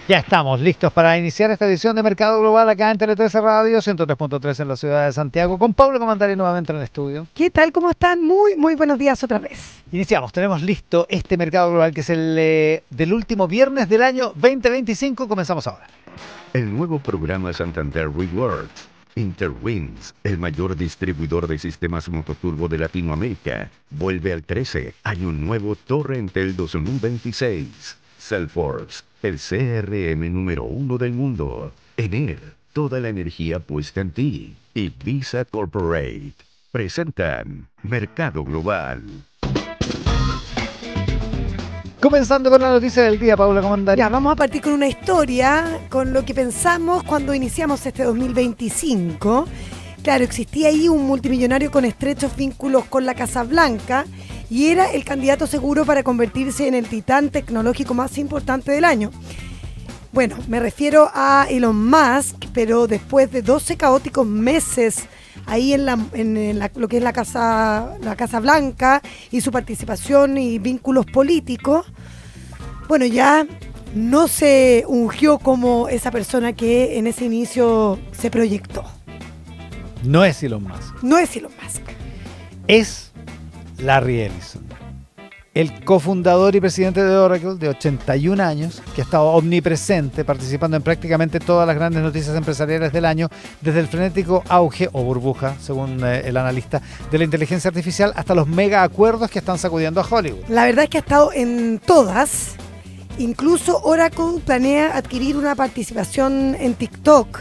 Ya estamos listos para iniciar esta edición de Mercado Global acá en Tele13 Radio, 103.3 en la ciudad de Santiago, con Pablo Comandari nuevamente en el estudio. ¿Qué tal? ¿Cómo están? Muy buenos días otra vez. Iniciamos, tenemos listo este Mercado Global que es el del último viernes del año 2025. Comenzamos ahora. El nuevo programa Santander Rewards. Interwings, el mayor distribuidor de sistemas mototurbo de Latinoamérica, vuelve al 13, año nuevo Torrentel 2026. Salesforce, el CRM número 1 del mundo. Enel, toda la energía puesta en ti. Y Visa Corporate presentan Mercado Global. Comenzando con la noticia del día, Paula Comandari. Ya, vamos a partir con una historia, con lo que pensamos cuando iniciamos este 2025. Claro, existía ahí un multimillonario con estrechos vínculos con la Casa Blanca y era el candidato seguro para convertirse en el titán tecnológico más importante del año. Bueno, me refiero a Elon Musk, pero después de 12 caóticos meses ahí en lo que es la Casa Blanca y su participación y vínculos políticos, bueno, ya no se ungió como esa persona que en ese inicio se proyectó. No es Elon Musk. No es Elon Musk. Es Larry Ellison, el cofundador y presidente de Oracle de 81 años, que ha estado omnipresente, participando en prácticamente todas las grandes noticias empresariales del año, desde el frenético auge o burbuja, según el analista, de la inteligencia artificial, hasta los mega acuerdos que están sacudiendo a Hollywood. La verdad es que ha estado en todas. Incluso Oracle planea adquirir una participación en TikTok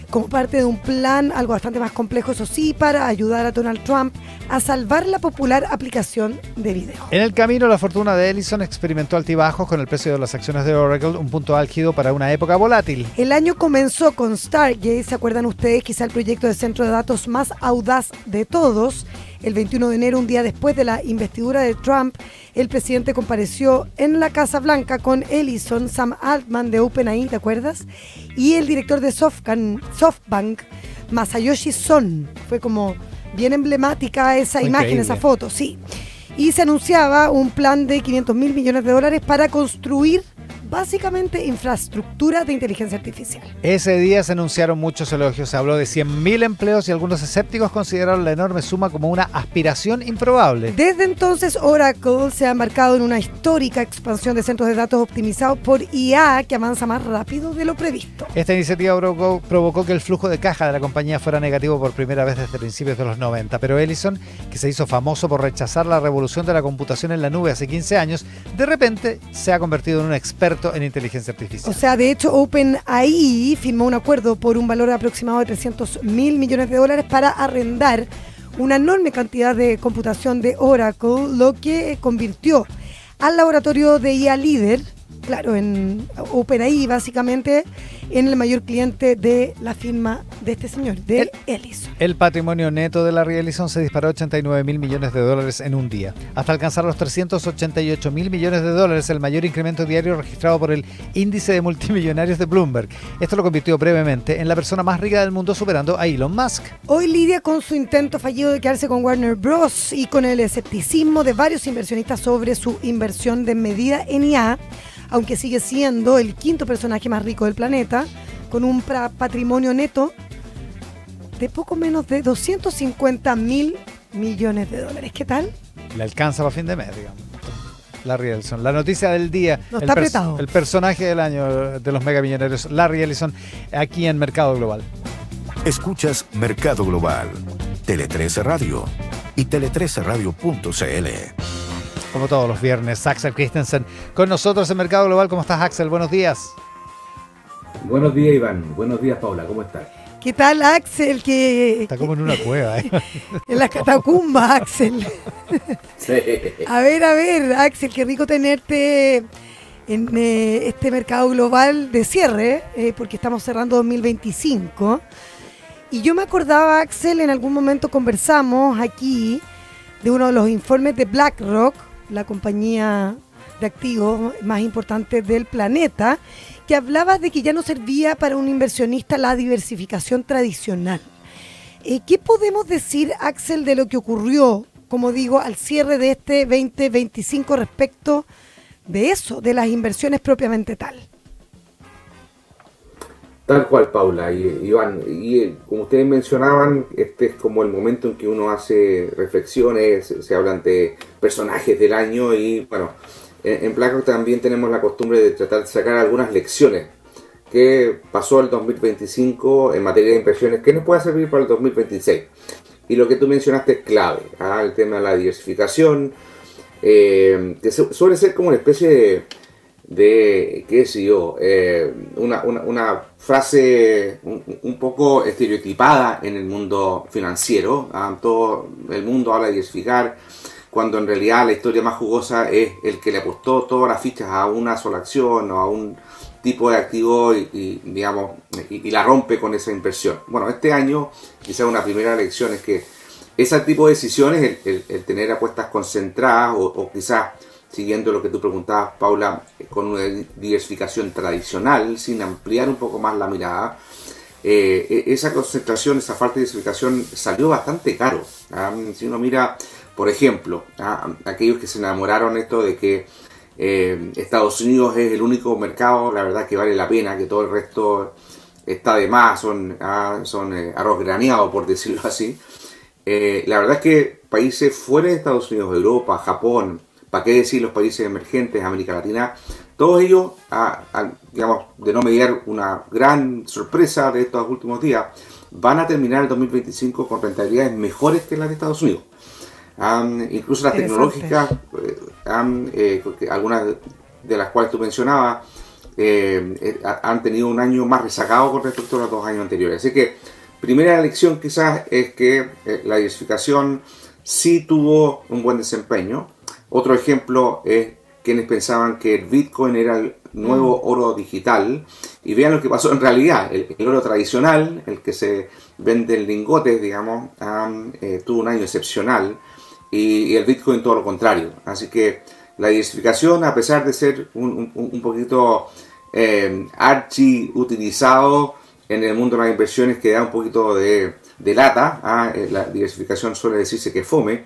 como parte de un plan, algo bastante más complejo, eso sí, para ayudar a Donald Trump a salvar la popular aplicación de video. En el camino, la fortuna de Ellison experimentó altibajos con el precio de las acciones de Oracle, un punto álgido para una época volátil. El año comenzó con Stargate, ¿se acuerdan ustedes? Quizá el proyecto de centro de datos más audaz de todos. El 21 de enero, un día después de la investidura de Trump, el presidente compareció en la Casa Blanca con Ellison, Sam Altman de OpenAI, ¿te acuerdas? Y el director de SoftBank, Masayoshi Son. Fue como bien emblemática esa Fue imagen, increíble. esa foto, sí. Y se anunciaba un plan de $500 mil millones para construir básicamente infraestructura de inteligencia artificial. Ese día se anunciaron muchos elogios, se habló de 100.000 empleos y algunos escépticos consideraron la enorme suma como una aspiración improbable. Desde entonces, Oracle se ha embarcado en una histórica expansión de centros de datos optimizados por IA que avanza más rápido de lo previsto. Esta iniciativa provocó que el flujo de caja de la compañía fuera negativo por primera vez desde principios de los 90, pero Ellison, que se hizo famoso por rechazar la revolución de la computación en la nube hace 15 años, de repente se ha convertido en un experto en inteligencia artificial. O sea, de hecho, OpenAI firmó un acuerdo por un valor aproximado de $300 mil millones para arrendar una enorme cantidad de computación de Oracle, lo que convirtió al laboratorio de IA líder, claro, en OpenAI básicamente, en el mayor cliente de la firma de este señor, de Ellison. El patrimonio neto de Larry Ellison se disparó a $89 mil millones en un día, hasta alcanzar los $388 mil millones, el mayor incremento diario registrado por el índice de multimillonarios de Bloomberg. Esto lo convirtió brevemente en la persona más rica del mundo, superando a Elon Musk. Hoy lidia con su intento fallido de quedarse con Warner Bros. Y con el escepticismo de varios inversionistas sobre su inversión desmedida en IA, aunque sigue siendo el quinto personaje más rico del planeta, con un patrimonio neto de poco menos de $250 mil millones. ¿Qué tal? Le alcanza para fin de mes, digamos. Larry Ellison. La noticia del día. No está apretado. El personaje del año de los megamillonarios, Larry Ellison, aquí en Mercado Global. Escuchas Mercado Global, Tele13 Radio y tele13radio.cl. Como todos los viernes, Axel Christensen con nosotros en Mercado Global. ¿Cómo estás, Axel? Buenos días. Buenos días, Iván. Buenos días, Paula. ¿Cómo estás? ¿Qué tal, Axel? Que Está como en una cueva, ¿eh? en las catacumbas, Axel. Sí. A ver, Axel, qué rico tenerte en este Mercado Global de cierre, porque estamos cerrando 2025. Y yo me acordaba, Axel, en algún momento conversamos aquí de uno de los informes de BlackRock, la compañía de activos más importante del planeta, que hablaba de que ya no servía para un inversionista la diversificación tradicional. ¿Qué podemos decir, Axel, de lo que ocurrió, como digo, al cierre de este 2025 respecto de eso, de las inversiones propiamente tal? Tal cual, Paula y Iván. Y como ustedes mencionaban, este es como el momento en que uno hace reflexiones, se hablan de personajes del año y bueno, en BlackRock también tenemos la costumbre de tratar de sacar algunas lecciones que pasó el 2025 en materia de inversiones que nos pueda servir para el 2026. Y lo que tú mencionaste es clave, el tema de la diversificación, que suele ser como una especie de qué sé yo, una frase un poco estereotipada en el mundo financiero. Todo el mundo habla de diversificar, cuando en realidad la historia más jugosa es el que le apostó todas las fichas a una sola acción o a un tipo de activo digamos, y la rompe con esa inversión. Bueno, este año quizás una primera lección es que ese tipo de decisiones, el tener apuestas concentradas o quizás siguiendo lo que tú preguntabas, Paula, con una diversificación tradicional, sin ampliar un poco más la mirada, esa concentración, esa falta de diversificación salió bastante caro. Si uno mira, por ejemplo, aquellos que se enamoraron esto de que Estados Unidos es el único mercado, la verdad que vale la pena, que todo el resto está de más, son arroz graneado, por decirlo así. La verdad es que países fuera de Estados Unidos, Europa, Japón, para qué decir los países emergentes, América Latina, todos ellos, digamos, de no mediar una gran sorpresa de estos últimos días, van a terminar el 2025 con rentabilidades mejores que las de Estados Unidos. Incluso las tecnológicas, algunas de las cuales tú mencionabas, han tenido un año más rezagado con respecto a los 2 años anteriores. Así que, primera lección quizás es que la diversificación sí tuvo un buen desempeño. Otro ejemplo es quienes pensaban que el Bitcoin era el nuevo oro digital, y vean lo que pasó en realidad. El oro tradicional, el que se vende en lingotes, digamos, tuvo un año excepcional, y el Bitcoin todo lo contrario. Así que la diversificación, a pesar de ser un poquito archi utilizado en el mundo de las inversiones, que da un poquito de lata, la diversificación suele decirse que fome,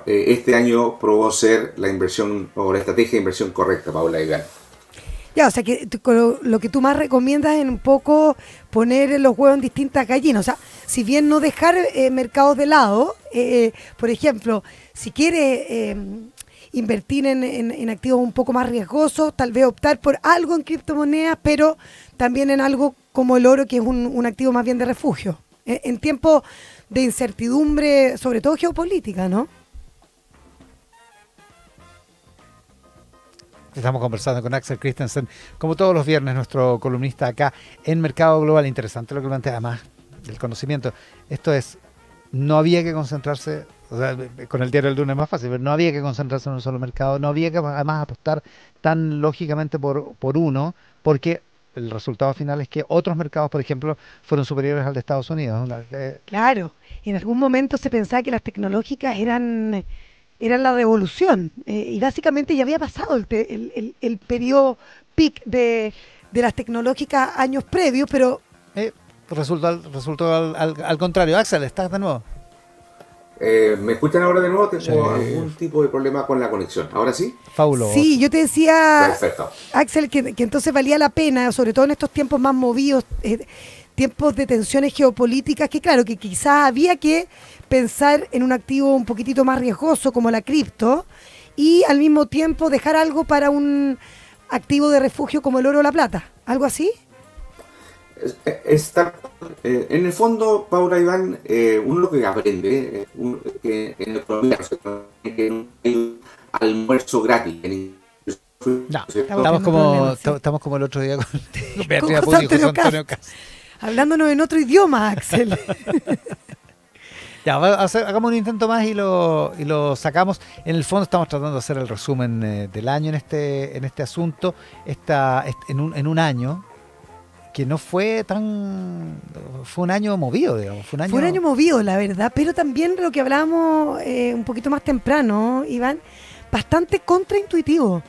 este año probó ser la inversión o la estrategia de inversión correcta, Paula y Iván. Ya, o sea que lo que tú más recomiendas es un poco poner los huevos en distintas gallinas. O sea, si bien no dejar mercados de lado, por ejemplo, si quieres invertir en activos un poco más riesgosos, tal vez optar por algo en criptomonedas, pero también en algo como el oro, que es un activo más bien de refugio. En tiempos de incertidumbre, sobre todo geopolítica, ¿no? Estamos conversando con Axel Christensen, como todos los viernes, nuestro columnista acá en Mercado Global. Interesante lo que plantea, además del conocimiento. Esto es, no había que concentrarse, o sea, con el diario del lunes es más fácil, pero no había que concentrarse en un solo mercado, no había que además apostar tan lógicamente por uno, porque el resultado final es que otros mercados, por ejemplo, fueron superiores al de Estados Unidos. Claro, en algún momento se pensaba que las tecnológicas eran la revolución, y básicamente ya había pasado el periodo peak de las tecnológicas años previos, pero resultó al contrario. Axel, ¿estás de nuevo? ¿Me escuchan ahora de nuevo? Tengo algún tipo de problema con la conexión. ¿Ahora sí? Fabuloso. Sí, yo te decía, perfecto, Axel, que entonces valía la pena, sobre todo en estos tiempos más movidos, tiempos de tensiones geopolíticas, que claro, que quizás había que pensar en un activo un poquitito más riesgoso como la cripto, y al mismo tiempo dejar algo para un activo de refugio como el oro o la plata. ¿Algo así? En el fondo, Paula, Iván, uno lo que aprende que en el economía que no hay almuerzo gratis. No, estamos como el otro día con Beatriz Apud y José Antonio Cast. Hablándonos en otro idioma, Axel. Ya, hagamos un intento más y lo sacamos. En el fondo estamos tratando de hacer el resumen del año en este asunto. En un año que no fue fue un año movido, digamos. Fue un año movido, la verdad, pero también lo que hablábamos un poquito más temprano, Iván, bastante contraintuitivo.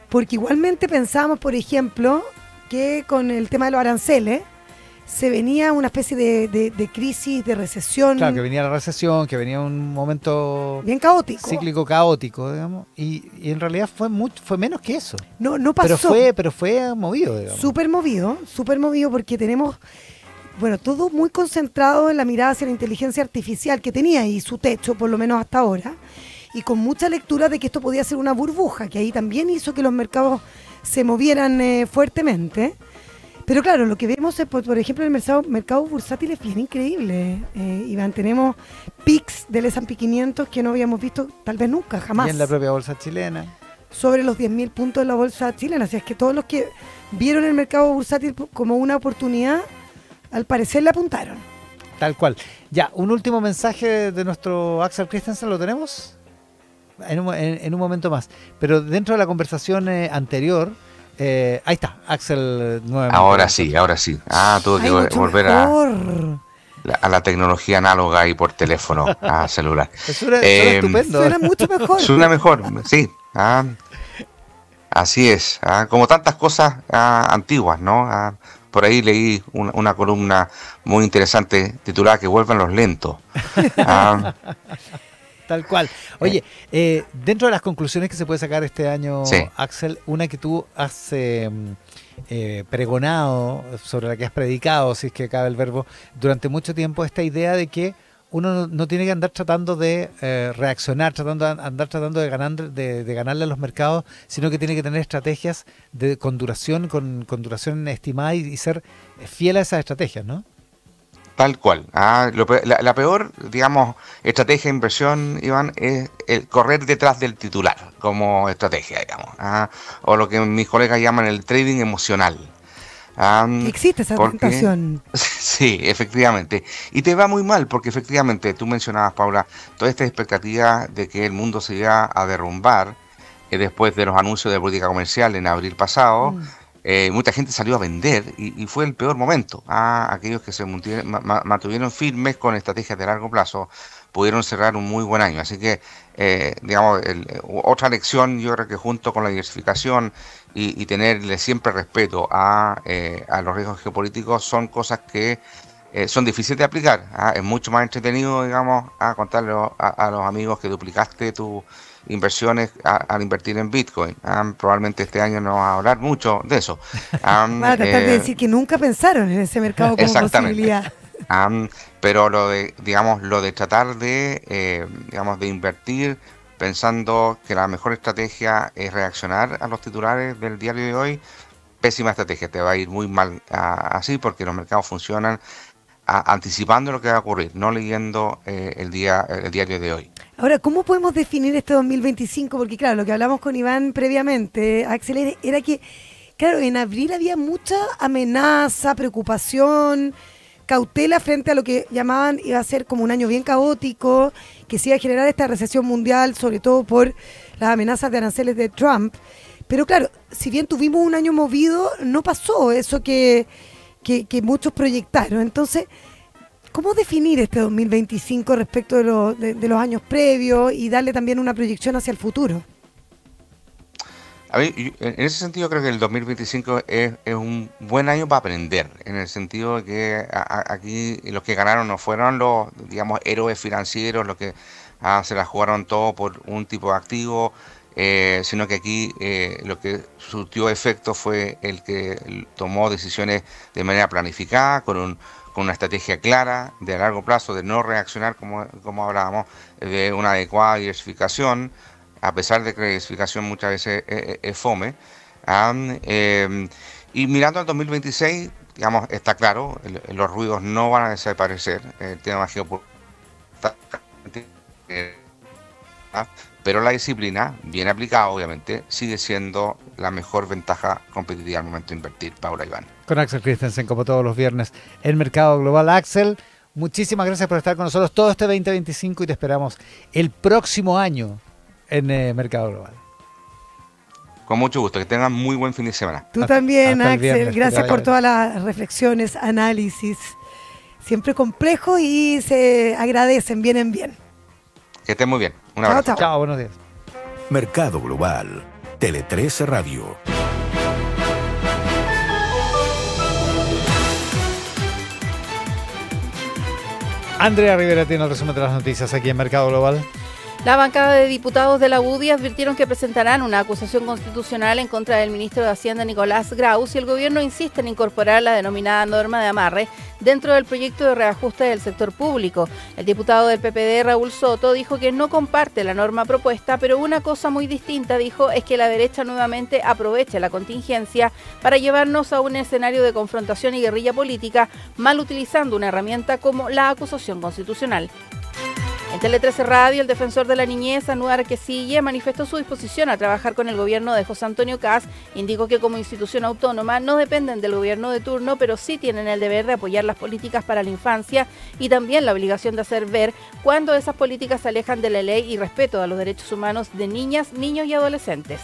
Porque igualmente pensábamos, por ejemplo, que con el tema de los aranceles, se venía una especie de crisis, de recesión. Claro, que venía la recesión, que venía un momento bien caótico. Cíclico caótico, digamos, y en realidad fue menos que eso. No pasó. Pero fue movido, digamos. Súper movido porque tenemos, bueno, todo muy concentrado en la mirada hacia la inteligencia artificial que tenía ahí su techo, por lo menos hasta ahora, y con mucha lectura de que esto podía ser una burbuja, que ahí también hizo que los mercados se movieran fuertemente. Pero claro, lo que vemos es, por ejemplo, en el mercado bursátil es bien increíble, Iván. Tenemos pics del S&P 500 que no habíamos visto tal vez nunca, jamás. Y en la propia bolsa chilena. Sobre los 10.000 puntos de la bolsa chilena. Así es que todos los que vieron el mercado bursátil como una oportunidad, al parecer le apuntaron. Tal cual. Ya, un último mensaje de nuestro Axel Christensen, ¿lo tenemos? En un momento más. Pero dentro de la conversación anterior... ahí está, Axel nuevamente. Ahora sí. Tuve que volver a la tecnología análoga y por teléfono, a celular. Suena estupendo. Suena mucho mejor. Suena mejor, sí. Así es. Como tantas cosas antiguas, ¿no? Por ahí leí una columna muy interesante titulada Que vuelvan los lentos. Tal cual. Oye, dentro de las conclusiones que se puede sacar este año, sí, Axel, una que tú has pregonado, sobre la que has predicado, si es que cabe el verbo, durante mucho tiempo, esta idea de que uno no tiene que andar tratando de reaccionar, tratando de ganarle a los mercados, sino que tiene que tener estrategias con duración estimada y ser fiel a esas estrategias, ¿no? Tal cual. La peor, digamos, estrategia de inversión, Iván, es el correr detrás del titular como estrategia, digamos. O lo que mis colegas llaman el trading emocional. Existe esa tentación. Sí, efectivamente. Y te va muy mal porque efectivamente, tú mencionabas, Paula, toda esta expectativa de que el mundo se iba a derrumbar después de los anuncios de política comercial en abril pasado. Mucha gente salió a vender y fue el peor momento. Aquellos que se mantuvieron firmes con estrategias de largo plazo pudieron cerrar un muy buen año. Así que, digamos, otra lección, yo creo que junto con la diversificación y tenerle siempre respeto a los riesgos geopolíticos, son cosas que son difíciles de aplicar. Es mucho más entretenido, digamos, contarle a los amigos que duplicaste tu inversiones al invertir en Bitcoin. Probablemente este año no va a hablar mucho de eso. Van a tratar de decir que nunca pensaron en ese mercado como posibilidad. Pero lo de tratar de invertir pensando que la mejor estrategia es reaccionar a los titulares del diario de hoy, pésima estrategia, te va a ir muy mal así, porque los mercados funcionan anticipando lo que va a ocurrir, no leyendo el diario de hoy. Ahora, ¿cómo podemos definir este 2025? Porque claro, lo que hablamos con Iván previamente, Axel, era que, claro, en abril había mucha amenaza, preocupación, cautela frente a lo que llamaban iba a ser como un año bien caótico, que se iba a generar esta recesión mundial, sobre todo por las amenazas de aranceles de Trump. Pero claro, si bien tuvimos un año movido, no pasó eso que muchos proyectaron. Entonces, ¿cómo definir este 2025 respecto de los años previos y darle también una proyección hacia el futuro? A ver, en ese sentido creo que el 2025 es un buen año para aprender, en el sentido de que aquí los que ganaron no fueron los, digamos, héroes financieros, los que se la jugaron todo por un tipo de activo, sino que aquí lo que surtió efecto fue el que tomó decisiones de manera planificada, con una estrategia clara de largo plazo, de no reaccionar, como hablábamos, de una adecuada diversificación, a pesar de que la diversificación muchas veces es fome. Y mirando al 2026, digamos, está claro, los ruidos no van a desaparecer, el tema geopolítico, pero la disciplina, bien aplicada obviamente, sigue siendo la mejor ventaja competitiva al momento de invertir. Paula, Iván. Con Axel Christensen, como todos los viernes, en Mercado Global. Axel, muchísimas gracias por estar con nosotros todo este 2025 y te esperamos el próximo año en Mercado Global. Con mucho gusto, que tengan muy buen fin de semana. Tú también, Axel, gracias por todas las reflexiones, análisis, siempre complejos y se agradecen, vienen bien. Que estén muy bien, un abrazo. Chao, chao, buenos días. Mercado Global, Tele 13 Radio. Andrea Rivera tiene el resumen de las noticias aquí en Mercado Global. La bancada de diputados de la UDI advirtieron que presentarán una acusación constitucional en contra del ministro de Hacienda Nicolás Grau si el gobierno insiste en incorporar la denominada norma de amarre dentro del proyecto de reajuste del sector público. El diputado del PPD, Raúl Soto, dijo que no comparte la norma propuesta, pero una cosa muy distinta, dijo, es que la derecha nuevamente aproveche la contingencia para llevarnos a un escenario de confrontación y guerrilla política, mal utilizando una herramienta como la acusación constitucional. En Tele 13 Radio, el defensor de la niñez, Anuar Quesille, manifestó su disposición a trabajar con el gobierno de José Antonio Kast. Indicó que como institución autónoma no dependen del gobierno de turno, pero sí tienen el deber de apoyar las políticas para la infancia y también la obligación de hacer ver cuando esas políticas se alejan de la ley y respeto a los derechos humanos de niñas, niños y adolescentes.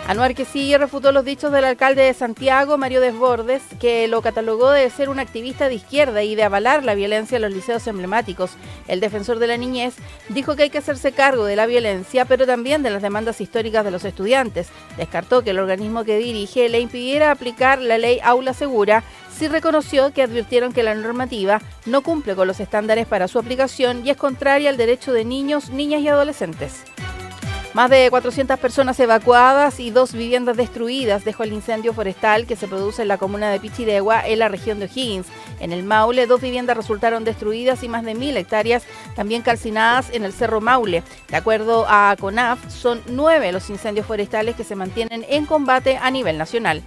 Anuar Quesille refutó los dichos del alcalde de Santiago, Mario Desbordes, que lo catalogó de ser un activista de izquierda y de avalar la violencia en los liceos emblemáticos. El defensor de la niñez dijo que hay que hacerse cargo de la violencia, pero también de las demandas históricas de los estudiantes. Descartó que el organismo que dirige le impidiera aplicar la ley Aula Segura. Sí reconoció que advirtieron que la normativa no cumple con los estándares para su aplicación y es contraria al derecho de niños, niñas y adolescentes. Más de 400 personas evacuadas y 2 viviendas destruidas dejó el incendio forestal que se produce en la comuna de Pichidegua, en la región de O'Higgins. En el Maule, 2 viviendas resultaron destruidas y más de 1.000 hectáreas también calcinadas en el Cerro Maule. De acuerdo a CONAF, son 9 los incendios forestales que se mantienen en combate a nivel nacional.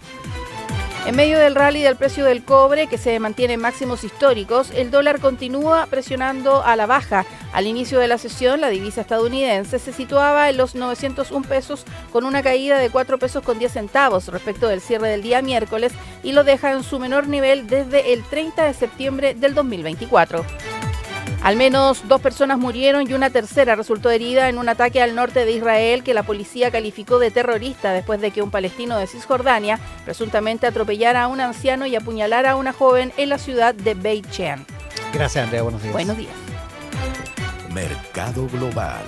En medio del rally del precio del cobre, que se mantiene en máximos históricos, el dólar continúa presionando a la baja. Al inicio de la sesión, la divisa estadounidense se situaba en los 901 pesos con una caída de 4 pesos con 10 centavos respecto del cierre del día miércoles y lo deja en su menor nivel desde el 30 de septiembre del 2024. Al menos 2 personas murieron y una tercera resultó herida en un ataque al norte de Israel que la policía calificó de terrorista después de que un palestino de Cisjordania presuntamente atropellara a un anciano y apuñalara a una joven en la ciudad de Beit Shean. Gracias, Andrea. Buenos días. Buenos días. Mercado Global.